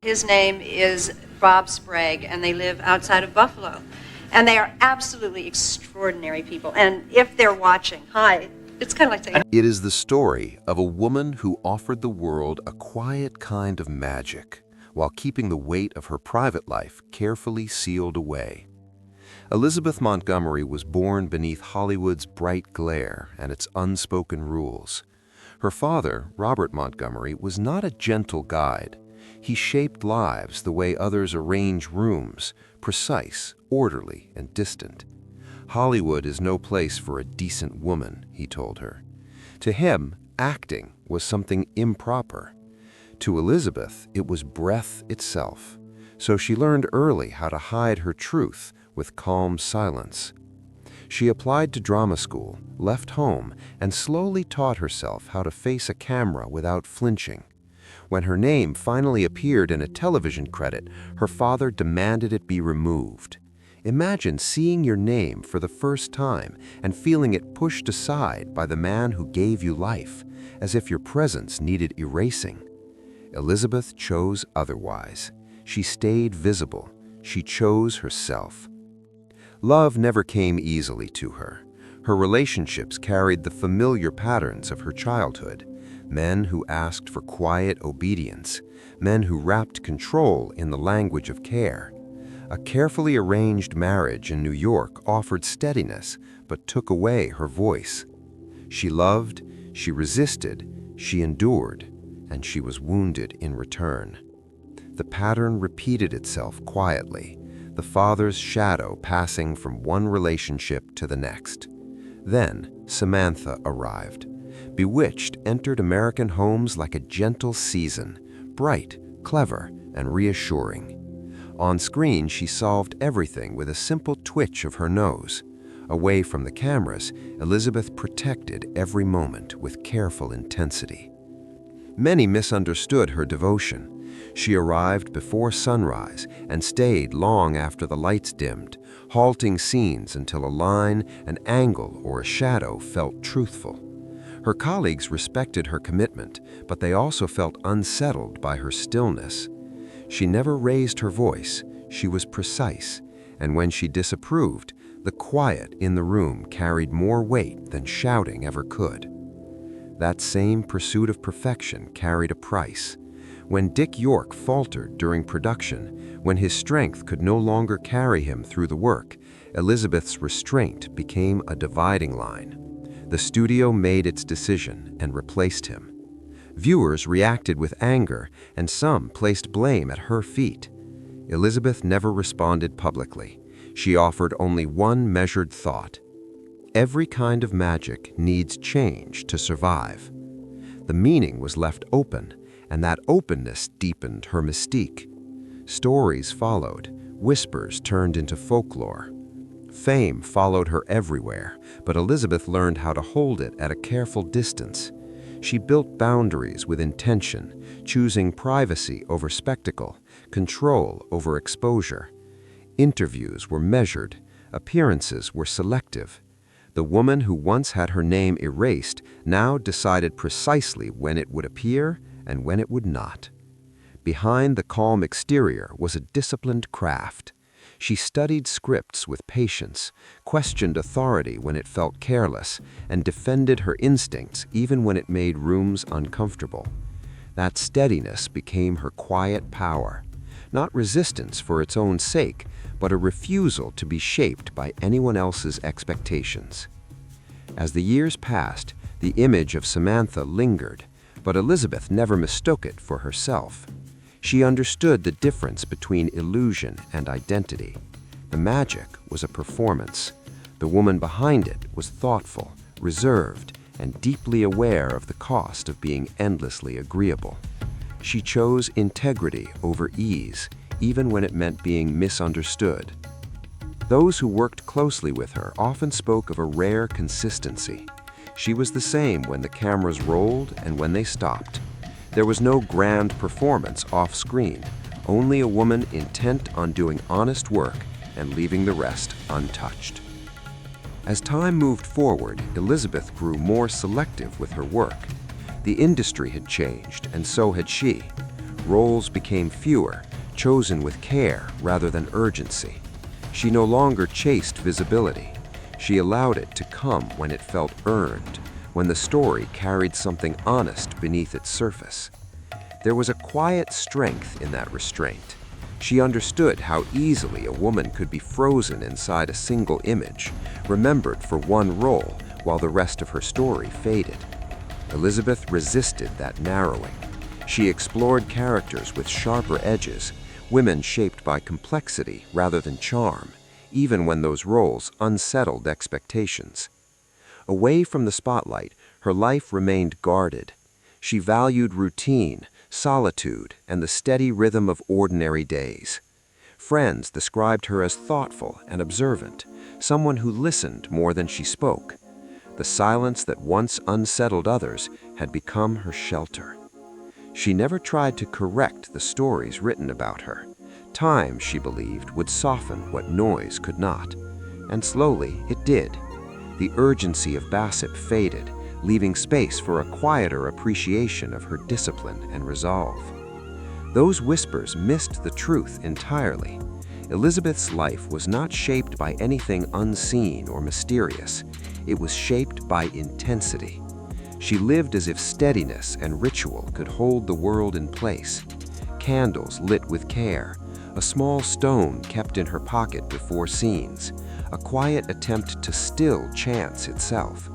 His name is Bob Sprague, and they live outside of Buffalo. And they are absolutely extraordinary people. And if they're watching, hi, it's kind of like saying... It is the story of a woman who offered the world a quiet kind of magic while keeping the weight of her private life carefully sealed away. Elizabeth Montgomery was born beneath Hollywood's bright glare and its unspoken rules. Her father, Robert Montgomery, was not a gentle guide. He shaped lives the way others arrange rooms, precise, orderly, and distant. Hollywood is no place for a decent woman, he told her. To him, acting was something improper. To Elizabeth, it was breath itself. So she learned early how to hide her truth with calm silence. She applied to drama school, left home, and slowly taught herself how to face a camera without flinching. When her name finally appeared in a television credit, her father demanded it be removed. Imagine seeing your name for the first time and feeling it pushed aside by the man who gave you life, as if your presence needed erasing. Elizabeth chose otherwise. She stayed visible. She chose herself. Love never came easily to her. Her relationships carried the familiar patterns of her childhood. Men who asked for quiet obedience, men who wrapped control in the language of care. A carefully arranged marriage in New York offered steadiness, but took away her voice. She loved, she resisted, she endured, and she was wounded in return. The pattern repeated itself quietly, the father's shadow passing from one relationship to the next. Then Samantha arrived. Bewitched entered American homes like a gentle season, bright, clever, and reassuring. On screen, she solved everything with a simple twitch of her nose. Away from the cameras, Elizabeth protected every moment with careful intensity. Many misunderstood her devotion. She arrived before sunrise and stayed long after the lights dimmed, halting scenes until a line, an angle, or a shadow felt truthful. Her colleagues respected her commitment, but they also felt unsettled by her stillness. She never raised her voice, she was precise, and when she disapproved, the quiet in the room carried more weight than shouting ever could. That same pursuit of perfection carried a price. When Dick York faltered during production, when his strength could no longer carry him through the work, Elizabeth's restraint became a dividing line. The studio made its decision and replaced him. Viewers reacted with anger, and some placed blame at her feet. Elizabeth never responded publicly. She offered only one measured thought. Every kind of magic needs change to survive. The meaning was left open, and that openness deepened her mystique. Stories followed, whispers turned into folklore. Fame followed her everywhere, but Elizabeth learned how to hold it at a careful distance. She built boundaries with intention, choosing privacy over spectacle, control over exposure. Interviews were measured, appearances were selective. The woman who once had her name erased now decided precisely when it would appear and when it would not. Behind the calm exterior was a disciplined craft. She studied scripts with patience, questioned authority when it felt careless, and defended her instincts even when it made rooms uncomfortable. That steadiness became her quiet power, not resistance for its own sake, but a refusal to be shaped by anyone else's expectations. As the years passed, the image of Samantha lingered, but Elizabeth never mistook it for herself. She understood the difference between illusion and identity. The magic was a performance. The woman behind it was thoughtful, reserved, and deeply aware of the cost of being endlessly agreeable. She chose integrity over ease, even when it meant being misunderstood. Those who worked closely with her often spoke of a rare consistency. She was the same when the cameras rolled and when they stopped. There was no grand performance off-screen, only a woman intent on doing honest work and leaving the rest untouched. As time moved forward, Elizabeth grew more selective with her work. The industry had changed, and so had she. roles became fewer, chosen with care rather than urgency. She no longer chased visibility. She allowed it to come when it felt earned, when the story carried something honest beneath its surface. There was a quiet strength in that restraint. She understood how easily a woman could be frozen inside a single image, remembered for one role while the rest of her story faded. Elizabeth resisted that narrowing. She explored characters with sharper edges, women shaped by complexity rather than charm, even when those roles unsettled expectations. Away from the spotlight, her life remained guarded. She valued routine, solitude, and the steady rhythm of ordinary days. Friends described her as thoughtful and observant, someone who listened more than she spoke. The silence that once unsettled others had become her shelter. She never tried to correct the stories written about her. Time, she believed, would soften what noise could not. And slowly it did. The urgency of Bassett faded, leaving space for a quieter appreciation of her discipline and resolve. Those whispers missed the truth entirely. Elizabeth's life was not shaped by anything unseen or mysterious. It was shaped by intensity. She lived as if steadiness and ritual could hold the world in place. Candles lit with care, a small stone kept in her pocket before scenes, a quiet attempt to still chance itself.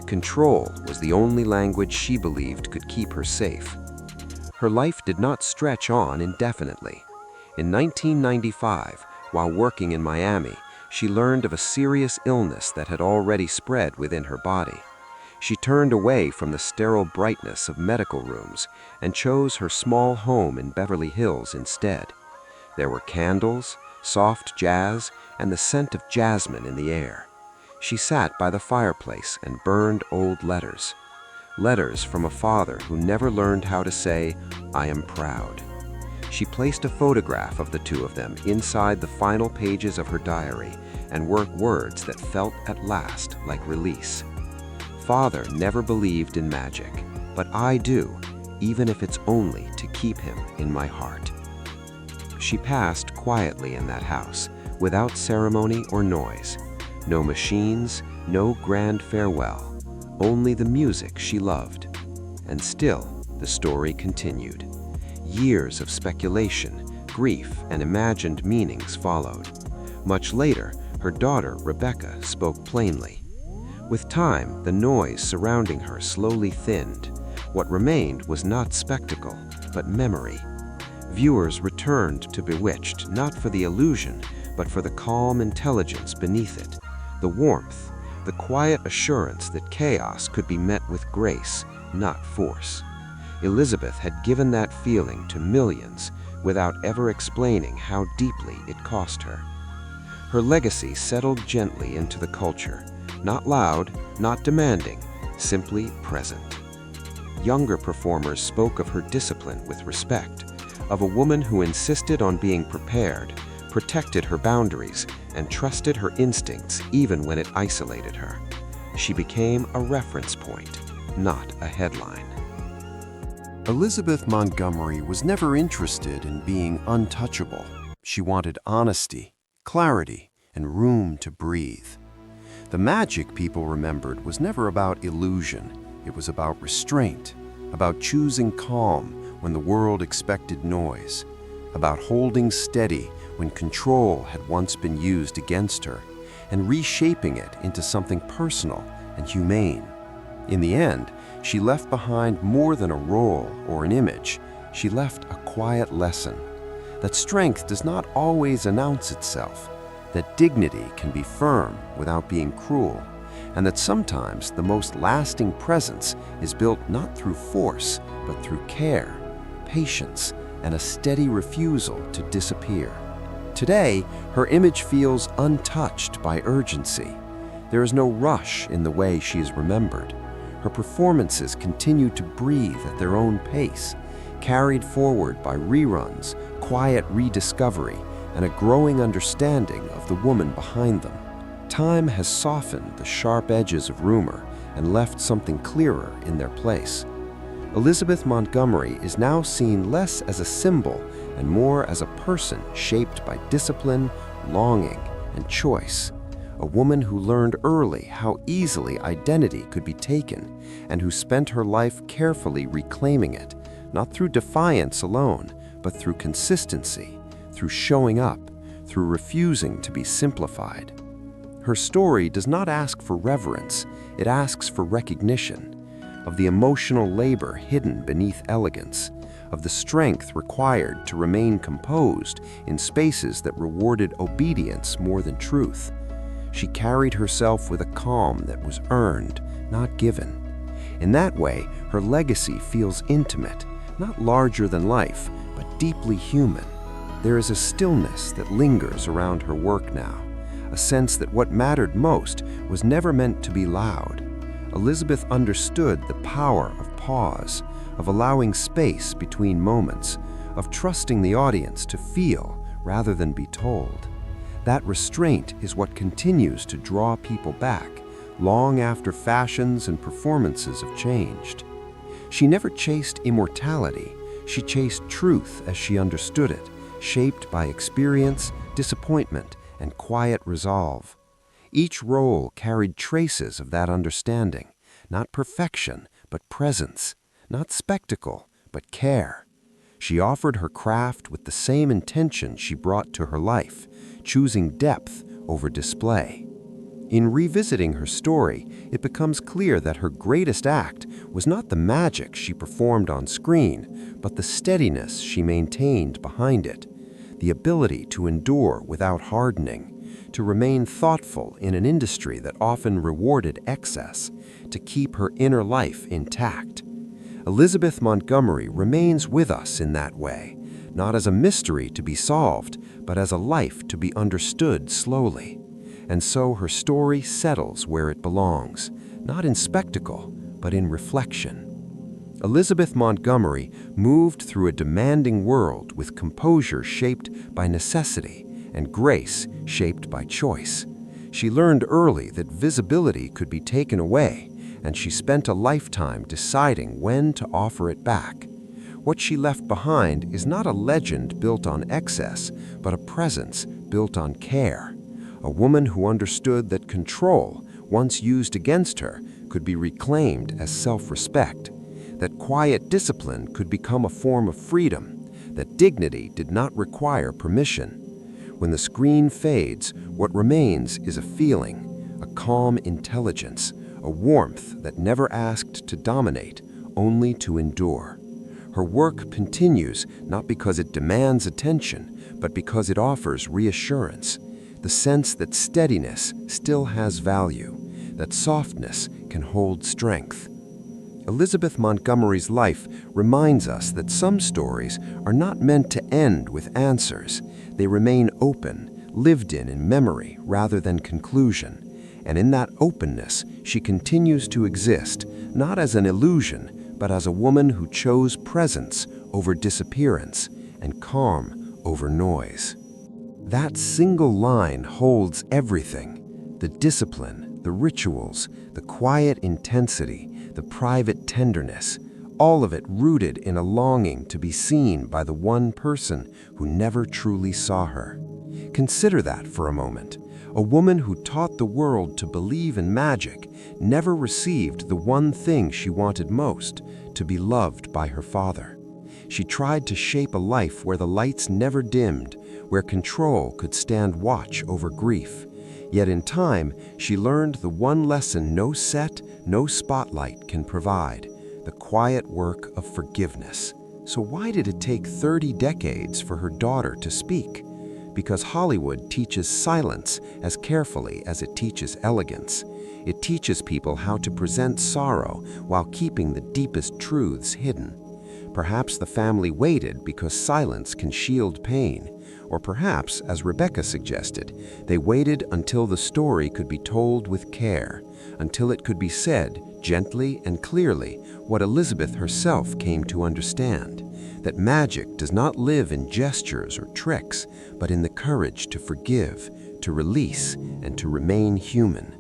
Control was the only language she believed could keep her safe. Her life did not stretch on indefinitely. In 1995, while working in Miami, she learned of a serious illness that had already spread within her body. She turned away from the sterile brightness of medical rooms and chose her small home in Beverly Hills instead. There were candles, soft jazz, and the scent of jasmine in the air. She sat by the fireplace and burned old letters. Letters from a father who never learned how to say, "I am proud." She placed a photograph of the two of them inside the final pages of her diary and wrote words that felt at last like release. Father never believed in magic, but I do, even if it's only to keep him in my heart. She passed quietly in that house, without ceremony or noise. No machines, no grand farewell, only the music she loved. And still, the story continued. Years of speculation, grief, and imagined meanings followed. Much later, her daughter, Rebecca, spoke plainly. With time, the noise surrounding her slowly thinned. What remained was not spectacle, but memory. Viewers returned to Bewitched not for the illusion, but for the calm intelligence beneath it, the warmth, the quiet assurance that chaos could be met with grace, not force. Elizabeth had given that feeling to millions without ever explaining how deeply it cost her. Her legacy settled gently into the culture, not loud, not demanding, simply present. Younger performers spoke of her discipline with respect, of a woman who insisted on being prepared, protected her boundaries, and trusted her instincts even when it isolated her. She became a reference point, not a headline. Elizabeth Montgomery was never interested in being untouchable. She wanted honesty, clarity, and room to breathe. The magic people remembered was never about illusion. It was about restraint, about choosing calm when the world expected noise, about holding steady when control had once been used against her, and reshaping it into something personal and humane. In the end, she left behind more than a role or an image. She left a quiet lesson that strength does not always announce itself, that dignity can be firm without being cruel, and that sometimes the most lasting presence is built not through force, but through care, patience, and a steady refusal to disappear. Today, her image feels untouched by urgency. There is no rush in the way she is remembered. Her performances continue to breathe at their own pace, carried forward by reruns, quiet rediscovery, and a growing understanding of the woman behind them. Time has softened the sharp edges of rumor and left something clearer in their place. Elizabeth Montgomery is now seen less as a symbol and more as a person shaped by discipline, longing, and choice. A woman who learned early how easily identity could be taken and who spent her life carefully reclaiming it, not through defiance alone, but through consistency, through showing up, through refusing to be simplified. Her story does not ask for reverence, it asks for recognition of the emotional labor hidden beneath elegance, of the strength required to remain composed in spaces that rewarded obedience more than truth. She carried herself with a calm that was earned, not given. In that way, her legacy feels intimate, not larger than life, but deeply human. There is a stillness that lingers around her work now, a sense that what mattered most was never meant to be loud. Elizabeth understood the power of pause, of allowing space between moments, of trusting the audience to feel rather than be told. That restraint is what continues to draw people back, long after fashions and performances have changed. She never chased immortality, she chased truth as she understood it, shaped by experience, disappointment, and quiet resolve. Each role carried traces of that understanding, not perfection, but presence, not spectacle, but care. She offered her craft with the same intention she brought to her life, choosing depth over display. In revisiting her story, it becomes clear that her greatest act was not the magic she performed on screen, but the steadiness she maintained behind it, the ability to endure without hardening, to remain thoughtful in an industry that often rewarded excess, to keep her inner life intact. Elizabeth Montgomery remains with us in that way, not as a mystery to be solved, but as a life to be understood slowly. And so her story settles where it belongs, not in spectacle, but in reflection. Elizabeth Montgomery moved through a demanding world with composure shaped by necessity and grace shaped by choice. She learned early that visibility could be taken away, and she spent a lifetime deciding when to offer it back. What she left behind is not a legend built on excess, but a presence built on care. A woman who understood that control, once used against her, could be reclaimed as self-respect, that quiet discipline could become a form of freedom, that dignity did not require permission. When the screen fades, what remains is a feeling, a calm intelligence, a warmth that never asked to dominate, only to endure. Her work continues not because it demands attention, but because it offers reassurance, the sense that steadiness still has value, that softness can hold strength. Elizabeth Montgomery's life reminds us that some stories are not meant to end with answers. They remain open, lived in memory rather than conclusion. And in that openness, she continues to exist, not as an illusion, but as a woman who chose presence over disappearance and calm over noise. That single line holds everything: the discipline, the rituals, the quiet intensity, the private tenderness, all of it rooted in a longing to be seen by the one person who never truly saw her. Consider that for a moment. A woman who taught the world to believe in magic never received the one thing she wanted most, to be loved by her father. She tried to shape a life where the lights never dimmed, where control could stand watch over grief. Yet in time, she learned the one lesson no set, no spotlight can provide: the quiet work of forgiveness. So why did it take 30 decades for her daughter to speak? Because Hollywood teaches silence as carefully as it teaches elegance. It teaches people how to present sorrow while keeping the deepest truths hidden. Perhaps the family waited because silence can shield pain. Or perhaps, as Rebecca suggested, they waited until the story could be told with care, until it could be said gently and clearly what Elizabeth herself came to understand: that magic does not live in gestures or tricks, but in the courage to forgive, to release, and to remain human.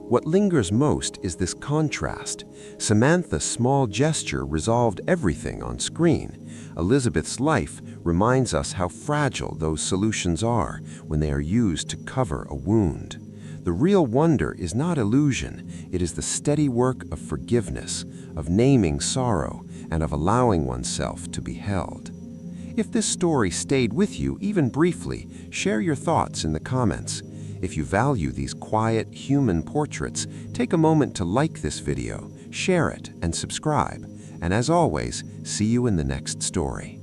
What lingers most is this contrast. Samantha's small gesture resolved everything on screen. Elizabeth's life reminds us how fragile those solutions are when they are used to cover a wound. The real wonder is not illusion, it is the steady work of forgiveness, of naming sorrow, and of allowing oneself to be held. If this story stayed with you, even briefly, share your thoughts in the comments. If you value these quiet, human portraits, take a moment to like this video, share it, and subscribe. And as always, see you in the next story.